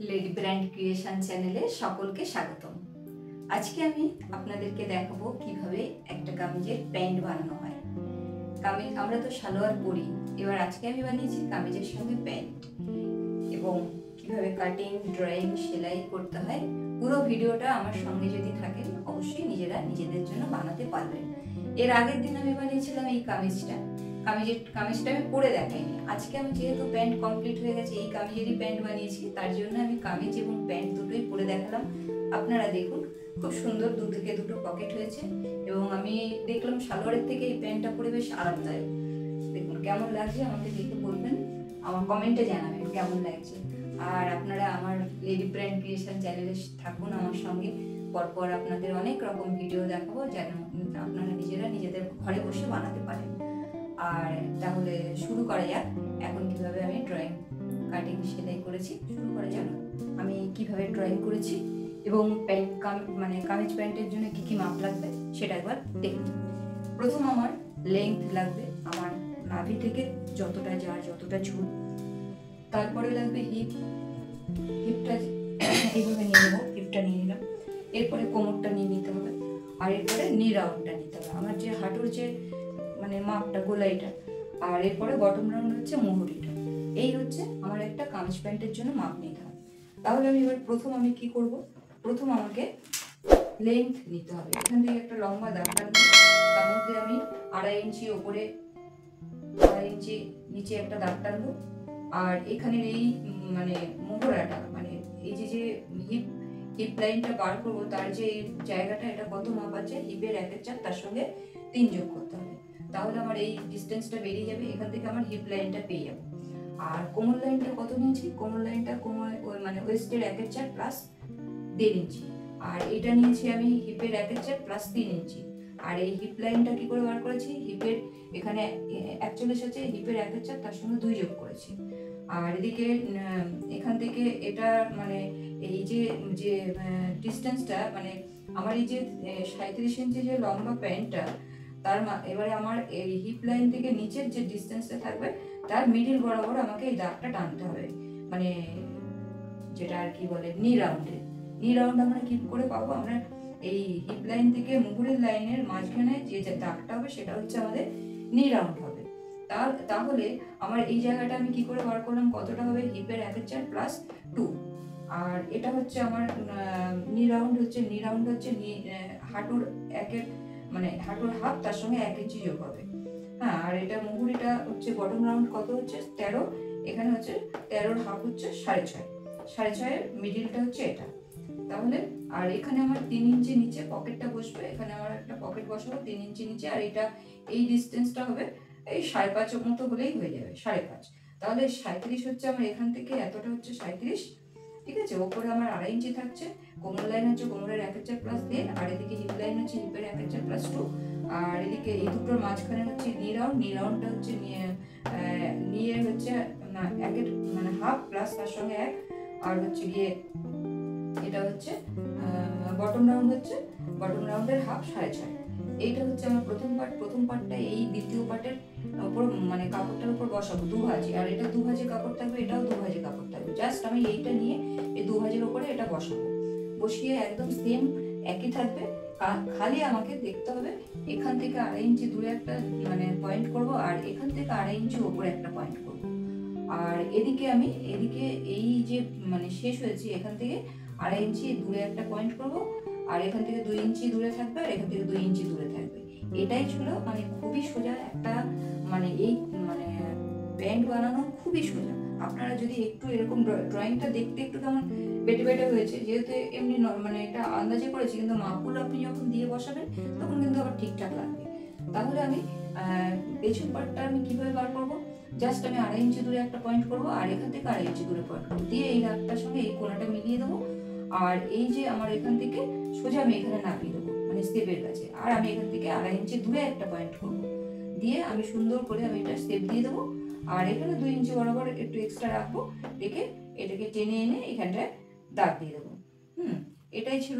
Lady brand creation চ্যানেলে সকলকে স্বাগতম। আজকে আমি আপনাদেরকে দেখাবো কিভাবে একটা কামিজের প্যান্ট বানানো হয়। কামিজ আমরা তো সালোয়ার পরি, এবার আজকে আমি বানিয়েছি কামিজের সঙ্গে প্যান্ট, এবং কিভাবে কাটিং, ড্রয়িং, সেলাই করতে হয়। পুরো ভিডিওটা আমার সঙ্গে যদি থাকেন অবশ্যই নিজেরা নিজেদের জন্য বানাতে পারবেন। এর আগের দিন আমি বানিয়েছিলাম এই কামিজটা আমি পরে দেখাইনি। আজকে আমি যেহেতু প্যান্ট কমপ্লিট হয়ে গেছে, এই কামিজেরই প্যান্ট বানিয়েছি, তার জন্য আমি কামিজ এবং প্যান্ট দুটোই পরে দেখালাম। আপনারা দেখুন, খুব সুন্দর, দুদিকে দুটো পকেট হয়েছে, এবং আমি দেখলাম সালোয়ারের থেকে এই প্যান্টটা পরে বেশ আরামদায়ক। দেখুন কেমন লাগছে আমাকে দেখে বলবেন, আমার কমেন্টে জানাবেন কেমন লাগছে। আর আপনারা আমার লেডি ব্র্যান্ড ক্রিয়েশন চ্যানেলে থাকুন আমার সঙ্গে। পরপর আপনাদের অনেক রকম ভিডিও দেখাবো, যেন আপনারা নিজেরা নিজেদের ঘরে বসে বানাতে পারেন। আর তাহলে শুরু করা যাক। এখন কিভাবে আমি ড্রয়িং, কাটিং, সেলাই করেছি শুরু করা যাক। আমি কিভাবে ড্রয়িং করেছি এবং কামিজ প্যান্টের জন্য কি কি মাপ লাগবে সেটা একবার দেখুন। প্রথম আমার লেন্থ লাগবে, আমার নাভি থেকে যতটা ঝুল। তারপরে লাগবে হিপটা এইভাবে নিয়ে নেবো, হিপটা নিয়ে নিলাম। এরপরে কোমরটা নিয়ে নিতে হবে, আর এরপরে নি রাউন্ডটা নিতে হবে, আমার যে হাঁটুর যে মাপটা, গোলাইটা। আর এরপরে বটম রাউন্ড হচ্ছে মুহুরিটা। এই হচ্ছে আমার একটা কামিজ প্যান্টের জন্য মাপ নিতে হবে। তাহলে আমি এবার আমি কি করব, প্রথম আমাকে লেন্থ নিতে হবে। এখান থেকে একটা লম্বা দাগ টানবো, তার মধ্যে আমি 2.5 ইঞ্চি ওপরে, 2.5 ইঞ্চি নিচে একটা দাগ টানবো। আর এখানের এই মোহরাটা, এই যে হিপ লাইনটা বার করবো, তার যে জায়গাটা, এটা কত মাপ আছে, হিপের 1/4 তার সঙ্গে 3 যোগ করতে হবে। তাহলে আমার এই ডিস্টেন্সটা বেরিয়ে যাবে, এখান থেকে আমার হিপ লাইনটা পেয়ে যাবো। আর কোমর লাইনটা কত নিয়েছি, কোমর লাইনটা ওয়েস্টের 1/4 প্লাস 1.5 ইঞ্চি। আর এটা নিয়েছি আমি হিপের 1/4 প্লাস 3 ইঞ্চি। আর এই হিপ লাইনটা কি করে বার করেছি, হিপের এখানে 41 আছে, হিপের 1/4 তার সঙ্গে 2 যোগ করেছি। আর এদিকে এখান থেকে এটা এই যে ডিস্টেন্সটা, আমার এই যে 37 ইঞ্চি যে লম্বা প্যান্টটা, তার এবারে আমার এই হিপ লাইন থেকে নিচের যে ডিস্টেন্সটা থাকবে, তার মিডিল বরাবর আমাকে এই দাগটা টানতে হবে, যেটা আর কি বলে নি রাউন্ড আমরা কি করে পাবো, আমরা এই হিপ লাইন থেকে মুহুরির লাইনের মাঝখানে যে দাগটা হবে সেটা হচ্ছে আমাদের নি রাউন্ড হবে। তাহলে আমার এই জায়গাটা আমি কি করে বার করলাম, কতটা হবে, হিপের 1/4 প্লাস 2। আর এটা হচ্ছে আমার নি রাউন্ড হচ্ছে হাঁটুর হাঁটুর হাফ, তার সঙ্গে 1 ইঞ্চি যোগ হবে। হ্যাঁ, আর এটা মুহুরিটা হচ্ছে বটম রাউন্ড কত হচ্ছে 13, এখানে হচ্ছে 13 হাফ হচ্ছে 6.5 মিডিলটা হচ্ছে এটা। তাহলে আর এখানে আমার 3 ইঞ্চি নিচে পকেটটা বসবে, এখানে আমার একটা পকেট বসাবো 3 ইঞ্চি নিচে। আর এটা এই ডিস্টেন্সটা হবে এই 5.5 মতো হলেই হয়ে যাবে, 5.5। তাহলে 37 হচ্ছে আমার, এখান থেকে এতটা হচ্ছে 37, ঠিক আছে। ওপরে আমার 2.5 ইঞ্চি থাকছে, কোমর লাইন হচ্ছে কোমরের 1/4 প্লাস 1.5, আর এদিকে হিপ লাইন হচ্ছে হিপের 1/4 প্লাস 2। আর এদিকে এই দুটোর মাঝখানে হচ্ছে নি রাউন্ডটা হচ্ছে নিয়ে হচ্ছে হাফ প্লাস তার সঙ্গে 1, আর হচ্ছে গিয়ে এটা হচ্ছে বটম রাউন্ডের হাফ 6.5। এইটা হচ্ছে আমার প্রথম পার্টটা। এই দ্বিতীয় পার্টের উপর কাপড়টার উপর বসাবো 2 ভাঁজে, আর এটা 2 ভাঁজে কাপড় থাকবে, এটাও 2 ভাঁজে কাপড় থাকবে। জাস্ট আমি এইটা নিয়ে এই 2 ভাঁজের উপরে এটা বসাবো, বসিয়ে একদম সেম একই থাকবে। খালি আমাকে দেখতে হবে এখান থেকে 2.5 ইঞ্চি দূরে একটা পয়েন্ট করব, আর এখান থেকে 2.5 ইঞ্চি উপরে একটা পয়েন্ট করব। আর এদিকে এই যে শেষ হয়েছে, এখান থেকে 2.5 ইঞ্চি দূরে একটা পয়েন্ট করব, আর এখান থেকে 2 ইঞ্চি দূরে থাকবে, আর এখান থেকে 2 ইঞ্চি দূরে থাকবে। এটাই ছিল খুবই সোজা একটা এই প্যান্ট বানানো খুবই সোজা। আপনারা যদি একটু এরকম ড্রয়িংটা দেখতে একটু কেমন বেটে হয়েছে, যেহেতু এমনি এটা আন্দাজে করেছি, কিন্তু মাপগুলো আপনি যখন দিয়ে বসাবেন তখন কিন্তু আবার ঠিকঠাক লাগবে। তাহলে আমি পেছন পার্টটা আমি কিভাবে বার করবো, জাস্ট আমি 2.5 ইঞ্চি দূরে একটা পয়েন্ট করবো, আর এখান থেকে 2.5 ইঞ্চি দূরে পয়েন্ট করবো, দিয়ে এই দাগটার সঙ্গে এই কোণাটা মিলিয়ে দেবো। আর এই যে আমার এখান থেকে সোজা আমি এখানে নামিয়ে দেবো, স্টেপের কাছে, আর আমি এখান থেকে 2.5 ইঞ্চি দূরে একটা পয়েন্ট করবো, দিয়ে আমি সুন্দর করে আমি এটা স্টেপ দিয়ে দেবো। আর এখানে 2 ইঞ্চি বরাবর একটু এক্সট্রা রাখবো, রেখে এটাকে টেনে এনে এখানটায় দাগ দিয়ে দেবো। এটাই ছিল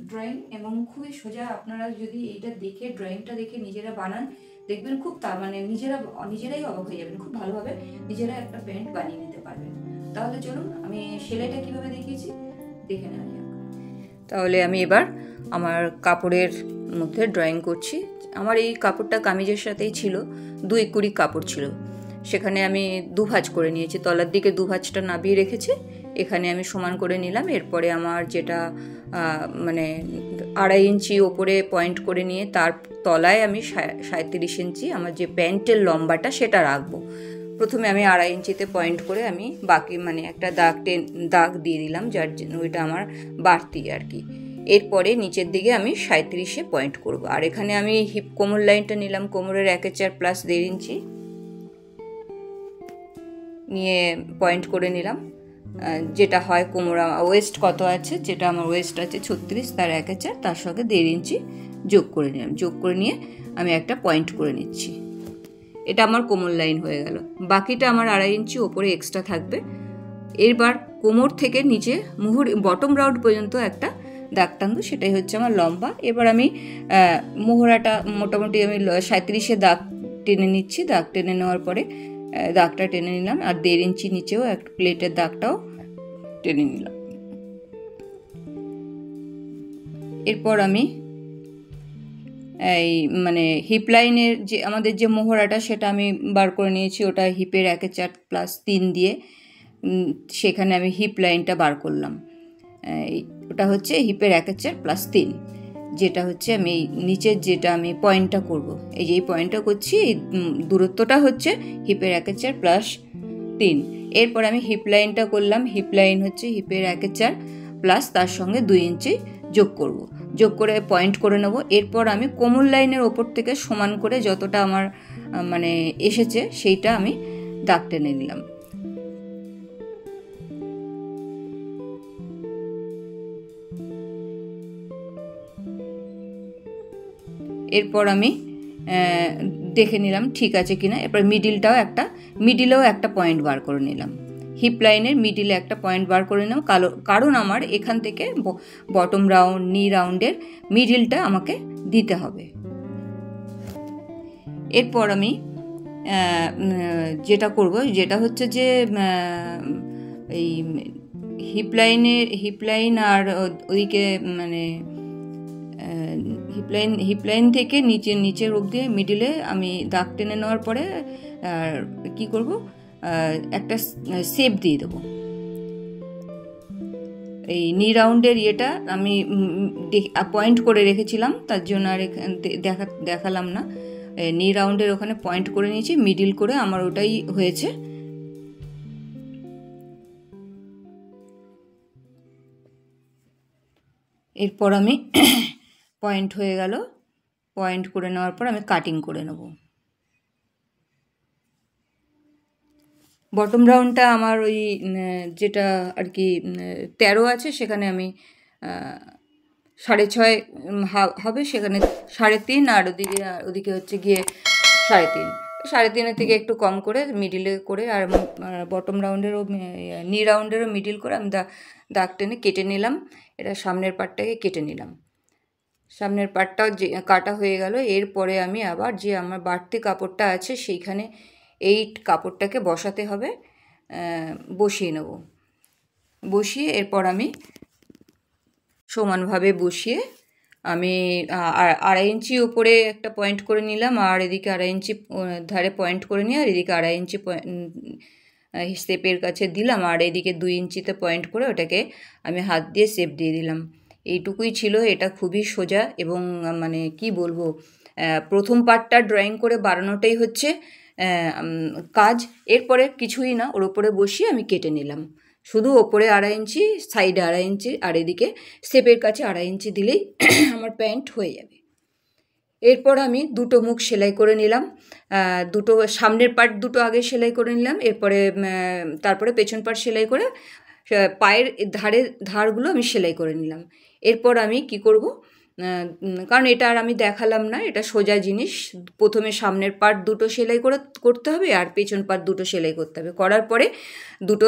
ড্রয়িং, এবং খুবই সোজা। আপনারা যদি এইটা দেখে, ড্রয়িংটা দেখে নিজেরা বানান, দেখবেন খুব নিজেরাই অবাক হয়ে যাবেন, খুব ভালোভাবে নিজেরা একটা প্যান্ট বানিয়ে নিতে পারবেন। তাহলে চলুন আমি সেলাইটা কিভাবে দেখিয়েছি দেখে নেওয়া যাক। তাহলে আমি এবার আমার কাপড়ের মধ্যে ড্রয়িং করছি। আমার এই কাপড়টা কামিজের সাথেই ছিল, 2 কুড়ি কাপড় ছিল, সেখানে আমি 2 ভাঁজ করে নিয়েছি। তলার দিকে 2 ভাঁজটা নাবিয়ে রেখেছি, এখানে আমি সমান করে নিলাম। এরপরে আমার যেটা মানে 2.5 ইঞ্চি ওপরে পয়েন্ট করে নিয়ে তার তলায় আমি 37 ইঞ্চি আমার যে প্যান্টের লম্বাটা সেটা রাখবো। প্রথমে আমি 2.5 ইঞ্চিতে পয়েন্ট করে আমি বাকি মানে একটা দাগ দিয়ে দিলাম, যার জন্য ওইটা আমার বাড়তি আর কি। এরপরে নিচের দিকে আমি 37-এ পয়েন্ট করব। আর এখানে আমি হিপ কোমর লাইনটা নিলাম, কোমরের 1/4 প্লাস 1.5 ইঞ্চি নিয়ে পয়েন্ট করে নিলাম। যেটা হয় কোমর ওয়েস্ট কত আছে, যেটা আমার ওয়েস্ট আছে 36, তার 1/4, তার সঙ্গে 1.5 ইঞ্চি যোগ করে নিলাম। যোগ করে নিয়ে আমি একটা পয়েন্ট করে নিচ্ছি। এটা আমার কোমর লাইন হয়ে গেল। বাকিটা আমার 2.5 ইঞ্চি ওপরে এক্সট্রা থাকবে। এরবার কোমর থেকে নিচে বটম রাউন্ড পর্যন্ত একটা দাগ টানবো, সেটাই হচ্ছে আমার লম্বা। এবার আমি মোহরাটা মোটামুটি আমি 37-এ দাগ টেনে নিচ্ছি। দাগ টেনে নেওয়ার পরে দাগটা টেনে নিলাম, আর 1.5 ইঞ্চি নিচেও একটা প্লেটের দাগটাও টেনে নিলাম। এরপর আমি এই মানে হিপ লাইনের যে আমাদের যে মোহরাটা সেটা আমি বার করে নিয়েছি, ওটা হিপের 1/4 প্লাস 3 দিয়ে সেখানে আমি হিপ লাইনটা বার করলাম। ওটা হচ্ছে হিপের 1/4 প্লাস 3, যেটা হচ্ছে আমি নিচের যেটা আমি পয়েন্টটা করব, এই যে এই পয়েন্টটা করছি, এই দূরত্বটা হচ্ছে হিপের 1/4 প্লাস 3। এরপর আমি হিপ লাইনটা করলাম। হিপ লাইন হচ্ছে হিপের 1/4 প্লাস তার সঙ্গে 2 ইঞ্চি যোগ করব, যোগ করে পয়েন্ট করে নেব। এরপর আমি কোমর লাইনের ওপর থেকে সমান করে যতটা আমার মানে এসেছে সেইটা আমি দাগ টেনে নিলাম। এরপর আমি দেখে নিলাম ঠিক আছে কিনা। এরপর মিডিলেও একটা পয়েন্ট বার করে নিলাম। হিপ লাইনের মিডিলে একটা পয়েন্ট বার করে নিলাম, কারণ আমার এখান থেকে বটম রাউন্ড নি রাউন্ডের মিডিলটা আমাকে দিতে হবে। এরপর আমি যেটা করব, যেটা হচ্ছে যে এই হিপ লাইন আর ওইদিকে মানে হিপ লাইন থেকে নিচের অবধি মিডিলে আমি দাগ টেনে নেওয়ার পরে কি করব, একটা শেপ দিয়ে দেবো। এই নি রাউন্ডের ইয়েটা আমি পয়েন্ট করে রেখেছিলাম, তার জন্য আর দেখালাম না। নি রাউন্ডের ওখানে পয়েন্ট করে নিয়েছি, মিডিল করে আমার ওটাই হয়েছে। এরপর আমি পয়েন্ট হয়ে গেল, পয়েন্ট করে নেওয়ার পর আমি কাটিং করে নেব। বটম রাউন্ডটা আমার ওই যেটা আর কি 13 আছে, সেখানে আমি 6.5 হবে, সেখানে 3.5, আর ওদিকে হচ্ছে গিয়ে 3.5। 3.5-এর থেকে একটু কম করে মিডিলে করে, আর বটম রাউন্ডেরও নি রাউন্ডেরও মিডিল করে আমি দাগ টেনে কেটে নিলাম। এটা সামনের পার্টটাকে কেটে নিলাম। সামনের পার্টটাও যে কাটা হয়ে গেল। এরপরে আমি আবার যে আমার বাড়তি কাপড়টা আছে সেইখানে এই কাপড়টাকে বসাতে হবে, বসিয়ে নেব। বসিয়ে এরপর আমি সমানভাবে বসিয়ে আমি 2.5 ইঞ্চি উপরে একটা পয়েন্ট করে নিলাম, আর এদিকে 2.5 ইঞ্চি ধারে পয়েন্ট করে নিয়ে, আর এদিকে 2.5 ইঞ্চি শেপের কাছে দিলাম, আর এদিকে 2 ইঞ্চিতে পয়েন্ট করে ওটাকে আমি হাত দিয়ে শেপ দিয়ে দিলাম। এইটুকুই ছিল। এটা খুবই সোজা এবং মানে কি বলবো, প্রথম পার্টটা ড্রয়িং করে বানানোটাই হচ্ছে কাজ। এরপরে কিছুই না, ওর ওপরে বসিয়ে আমি কেটে নিলাম। শুধু ওপরে 2.5 ইঞ্চি, সাইডে 2.5 ইঞ্চি, আর এদিকে শেপের কাছে 2.5 ইঞ্চি দিলেই আমার প্যান্ট হয়ে যাবে। এরপর আমি দুটো মুখ সেলাই করে নিলাম। দুটো সামনের পার্ট দুটো আগে সেলাই করে নিলাম, তারপরে পেছন পার্ট সেলাই করে পায়ের ধারগুলো আমি সেলাই করে নিলাম। এরপর আমি কি করব, কারণ এটা আর আমি দেখালাম না, এটা সোজা জিনিস। প্রথমে সামনের পার্ট দুটো সেলাই করতে হবে, আর পেছন পার্ট দুটো সেলাই করতে হবে। করার পরে দুটো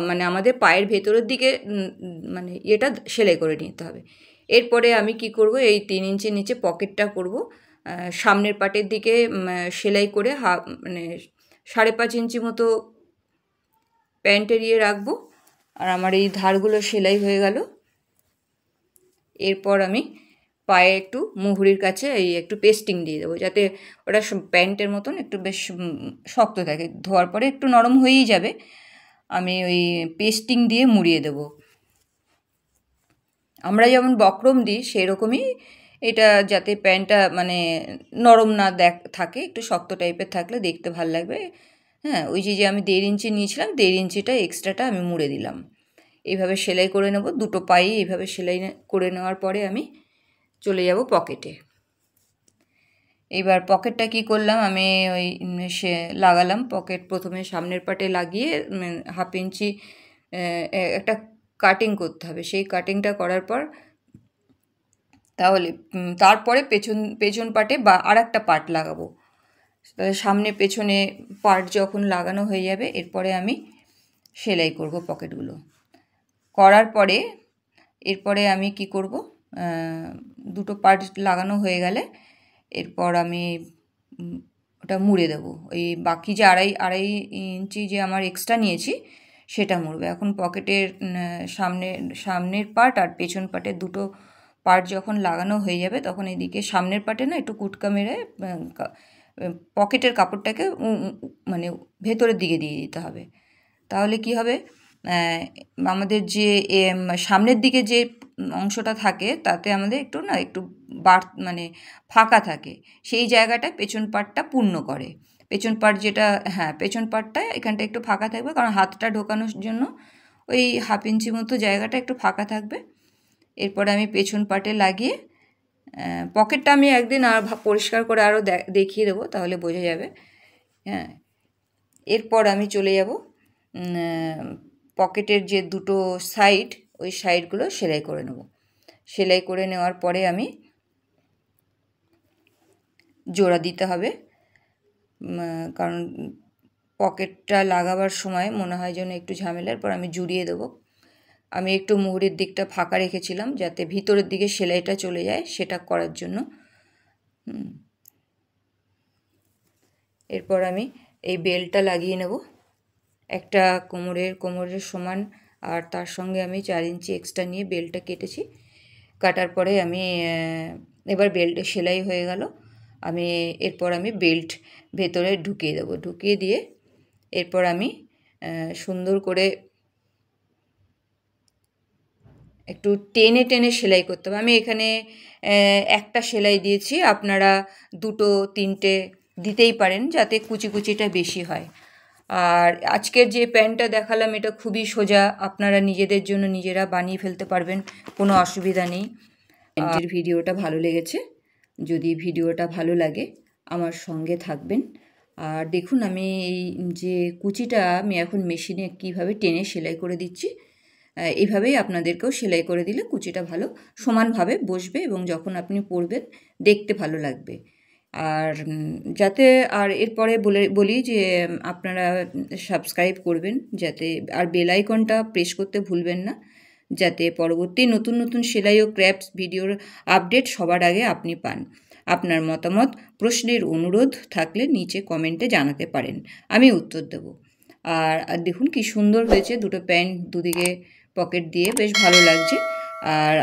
মানে আমাদের পায়ের ভেতরের দিকে মানে এটা সেলাই করে নিতে হবে। এরপরে আমি কি করব, এই 3 ইঞ্চি নিচে পকেটটা করব। সামনের পার্টের দিকে সেলাই করে মানে 5.5 ইঞ্চি মতো প্যান্ট এরিয়ে রাখবো। আর আমার এই ধারগুলো সেলাই হয়ে গেল। এরপর আমি পায়ে একটু মুহুরির কাছে এই একটু পেস্টিং দিয়ে দেবো, যাতে ওটা প্যান্টের মতন একটু বেশ শক্ত থাকে। ধোয়ার পরে একটু নরম হয়েই যাবে। আমি ওই পেস্টিং দিয়ে মুড়িয়ে দেবো। আমরা যেমন বক্রম দিই সেরকমই এটা, যাতে প্যান্টটা মানে নরম না থাকে, একটু শক্ত টাইপের থাকলে দেখতে ভাল লাগবে। হ্যাঁ, ওই যে আমি 1.5 ইঞ্চি নিয়েছিলাম, 1.5 ইঞ্চিটা এক্সট্রাটা আমি মুড়ে দিলাম। এইভাবে সেলাই করে নেব, দুটো পায়ে এইভাবে সেলাই করে নেওয়ার পরে আমি চলে যাব পকেটে। এবার পকেটটা কি করলাম, আমি ওই সে লাগালাম পকেট। প্রথমে সামনের পাটে লাগিয়ে 1/2 ইঞ্চি একটা কাটিং করতে হবে। সেই কাটিংটা করার পর তারপরে পেছন পাটে বা আর একটা পার্ট লাগাবো। তাহলে সামনে পেছনে পার্ট যখন লাগানো হয়ে যাবে, এরপরে আমি সেলাই করব পকেটগুলো। করার পরে এরপরে আমি কি করব, দুটো পার্ট লাগানো হয়ে গেলে এরপর আমি ওটা মুড়ে দেবো। ওই বাকি যে আড়াই ইঞ্চি যে আমার এক্সট্রা নিয়েছি সেটা মুড়বে। এখন পকেটের সামনের পার্ট আর পেছন পার্টের দুটো পার্ট যখন লাগানো হয়ে যাবে, তখন এদিকে সামনের পার্টে না একটু কুটকা মেরে পকেটের কাপড়টাকে মানে ভেতরের দিকে দিয়ে দিতে হবে। তাহলে কি হবে, আমাদের যে সামনের দিকে যে অংশটা থাকে তাতে আমাদের একটু মানে ফাঁকা থাকে, সেই জায়গাটায় পেছন পার্টটা পূর্ণ করে। পেছন পার্ট যেটা, হ্যাঁ পেছন পার্টটা এখানটা একটু ফাঁকা থাকবে, কারণ হাতটা ঢোকানোর জন্য ওই 1/2 ইঞ্চি মতো জায়গাটা একটু ফাঁকা থাকবে। এরপরে আমি পেছন পার্টে লাগিয়ে পকেটটা আমি একদিন আর পরিষ্কার করে আরও দেখিয়ে দেবো, তাহলে বোঝা যাবে। হ্যাঁ, এরপর আমি চলে যাব পকেটের যে দুটো সাইড, ওই সাইডগুলো সেলাই করে নেব। সেলাই করে নেওয়ার পরে আমি জোড়া দিতে হবে, কারণ পকেটটা লাগাবার সময় মনে হয় যেন একটু ঝামেলার। পর আমি জুড়িয়ে দেবো। আমি একটু মুহুরির দিকটা ফাঁকা রেখেছিলাম যাতে ভিতরের দিকে সেলাইটা চলে যায়, সেটা করার জন্য। এরপর আমি এই বেল্টটা লাগিয়ে নেব, একটা কোমরের সমান, আর তার সঙ্গে আমি 4 ইঞ্চি এক্সট্রা নিয়ে বেল্টটা কেটেছি। কাটার পরে আমি এবার বেল্ট সেলাই হয়ে গেল। এরপর আমি বেল্ট ভেতরে ঢুকিয়ে দেবো। ঢুকিয়ে দিয়ে এরপর আমি সুন্দর করে একটু টেনে টেনে সেলাই করতে হবে। আমি এখানে একটা সেলাই দিয়েছি, আপনারা 2, 3টে দিতেই পারেন, যাতে কুচিটা বেশি হয়। আর আজকের যে প্যান্টটা দেখালাম এটা খুবই সোজা, আপনারা নিজেদের জন্য নিজেরা বানিয়ে ফেলতে পারবেন, কোনো অসুবিধা নেই। প্যান্টের ভিডিওটা ভালো লেগেছে, যদি ভিডিওটা ভালো লাগে আমার সঙ্গে থাকবেন। আর দেখুন আমি এই যে কুচিটা আমি এখন মেশিনে কীভাবে টেনে সেলাই করে দিচ্ছি। এইভাবেই আপনাদেরকেও সেলাই করে দিলে কুচিটা ভালো সমানভাবে বসবে, এবং যখন আপনি পরবেন দেখতে ভালো লাগবে। আর যাতে, আর এরপরে বলি যে আপনারা সাবস্ক্রাইব করবেন যাতে, আর বেল আইকনটা প্রেস করতে ভুলবেন না, যাতে পরবর্তী নতুন নতুন সেলাই ও ক্র্যাফটস ভিডিওর আপডেট সবার আগে আপনি পান। আপনার মতামত, প্রশ্নের অনুরোধ থাকলে নিচে কমেন্টে জানাতে পারেন, আমি উত্তর দেব। আর দেখুন কি সুন্দর হয়েছে, দুটো প্যান্ট দুদিকে পকেট দিয়ে, বেশ ভালো লাগছে। আর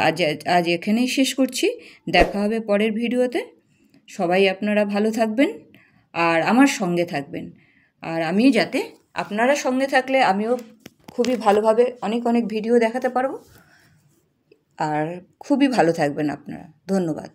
আজ এখানেই শেষ করছি, দেখা হবে পরের ভিডিওতে। সবাই আপনারা ভালো থাকবেন আর আমার সঙ্গে থাকবেন। আর আমি যাতে আপনারা সঙ্গে থাকলে আমিও খুবই ভালোভাবে অনেক ভিডিও দেখাতে পারবো। আর খুবই ভালো থাকবেন আপনারা। ধন্যবাদ।